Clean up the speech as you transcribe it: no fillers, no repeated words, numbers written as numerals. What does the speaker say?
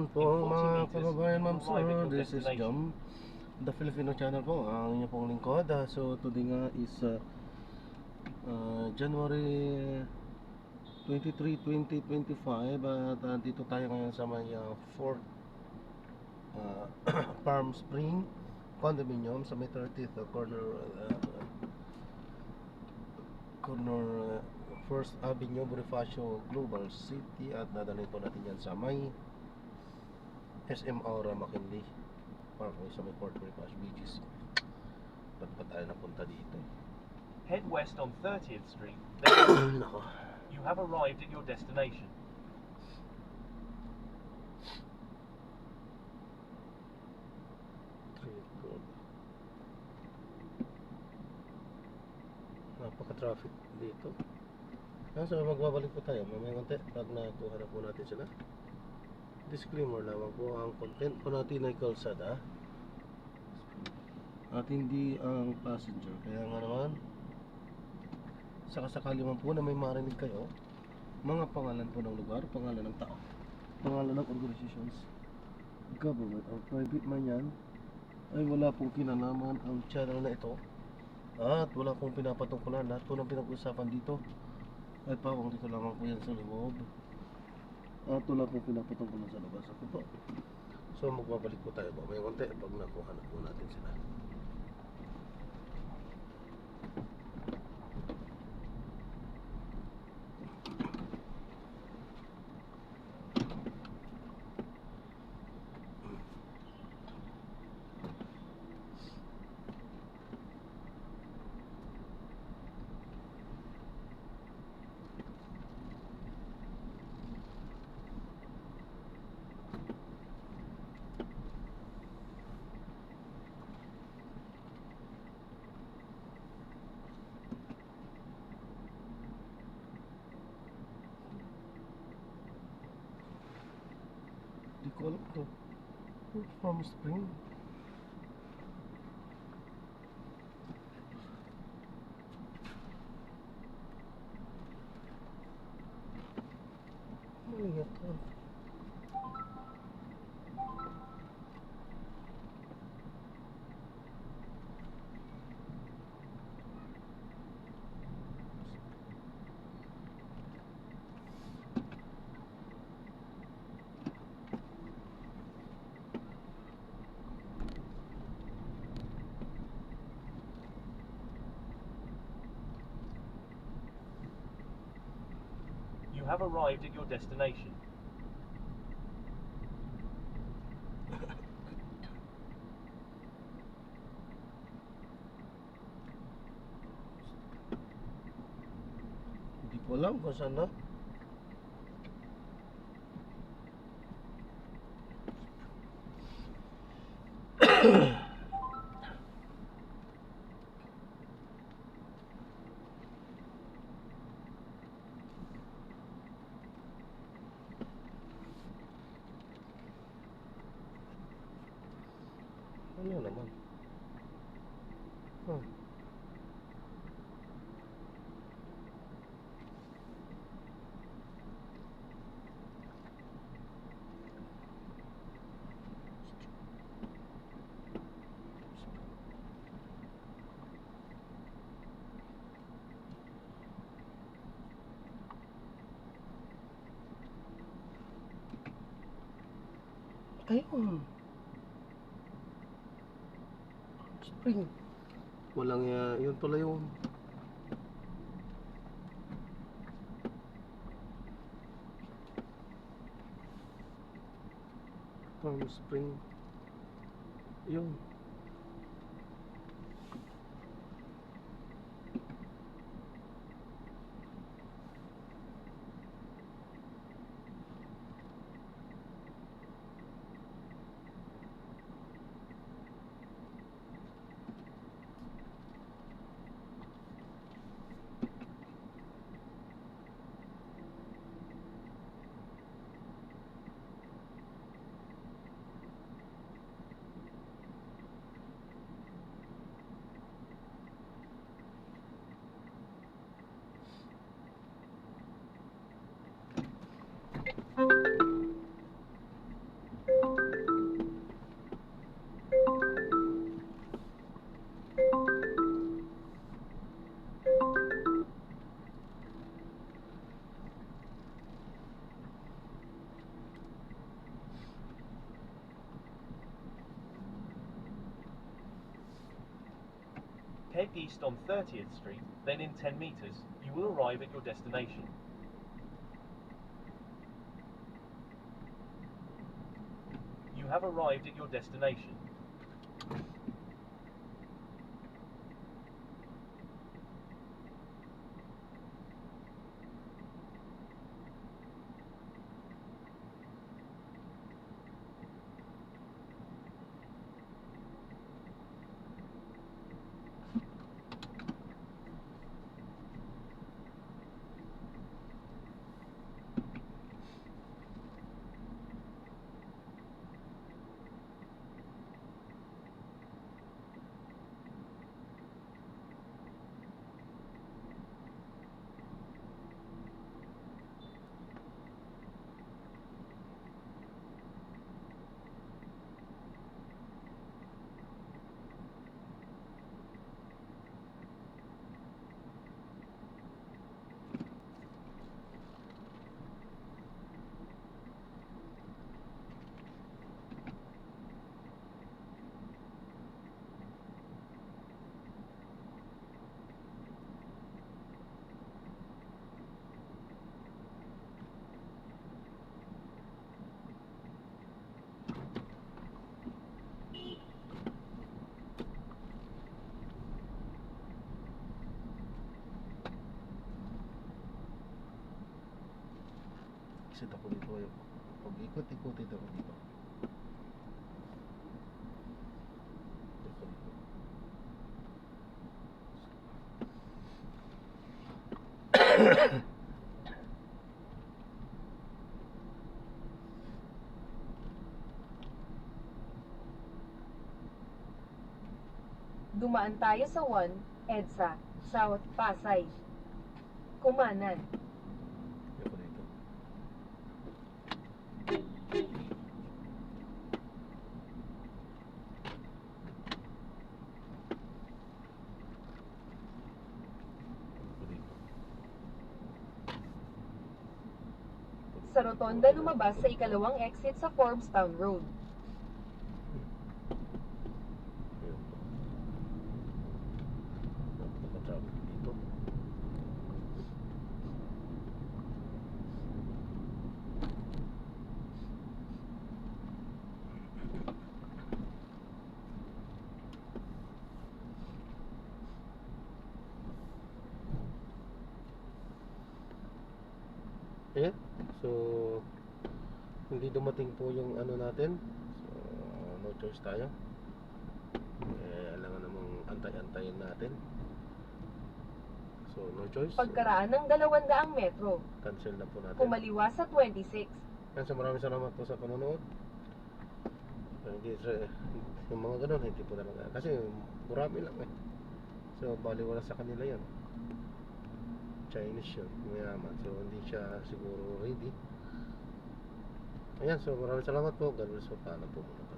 Yan po mga kababayan, ma'am sir, this is Jom, the Filipino channel po, ang inyo pong lingkod. So today nga is January 23, 2025. At dito tayo ngayon sa may Fort Palm Spring Condominium sa may 30th corner First Avenue, Bonifacio Global City. At nadalhin po natin yan sa may SM Aura McKinley Parkway sa may Fort Bonifacio Beaches. Ba't ba tayo napunta dito? Head west on 30th Street. Nako. You have arrived at your destination. Napaka-traffic dito. So magbabalik po tayo mamaya konti pag nakuha na po natin sila. Disclaimer lamang po, ang content po natin ay kalsada at hindi ang passenger. Kaya nga naman, sakasakali man po na may marinig kayo mga pangalan po ng lugar, pangalan ng tao, pangalan ng organizations, government or private man yan, ay wala pong kinalaman ang channel na ito. At wala pong pinapatungkulan. Lahat po ng pinag-usapan dito ay pawang dito lamang po yan sa loob. At wala pong pinapatungkulan sa labas. Ako po. So magbabalik po tayo may konti pag nakuha na po natin sila. Di ko alam to. Palm Spring. Ano nga to? You have arrived at your destination. Hindi ko alam kung saan na. Ano naman? Ayun. Spring. Walang yun pala yung Palm Spring. Yun. Head east on 30th Street, then in 10 meters, you will arrive at your destination. You have arrived at your destination. Exit ako dito. Pag-ikot-ikot ito ako dito. Dito, dito. Dumaan tayo sa 1, EDSA, South Pasay. Kumanan. Dito, dito. Dito, dito. Sa rotonda lumabas sa ikalawang exit sa Forbstown Road. Ayun po. Napaka-traffic dito. Ayan. So, hindi dumating po yung ano natin. So, no choice tayo. Alangan namang antay-antayin natin. So, no choice. Pagkaraan ng 200 metro, Cancel na po natin. kumaliwa sa 26. Yan, so maraming salamat po sa panonood. Hindi, yung mga ganun, hindi po talaga. Kasi marami lang eh. So, baliwala sa kanila yan. Chinese yun, mayaman. So, hindi siya siguro ready. Ayan, so maraming salamat po. God bless po. Paalam po muna.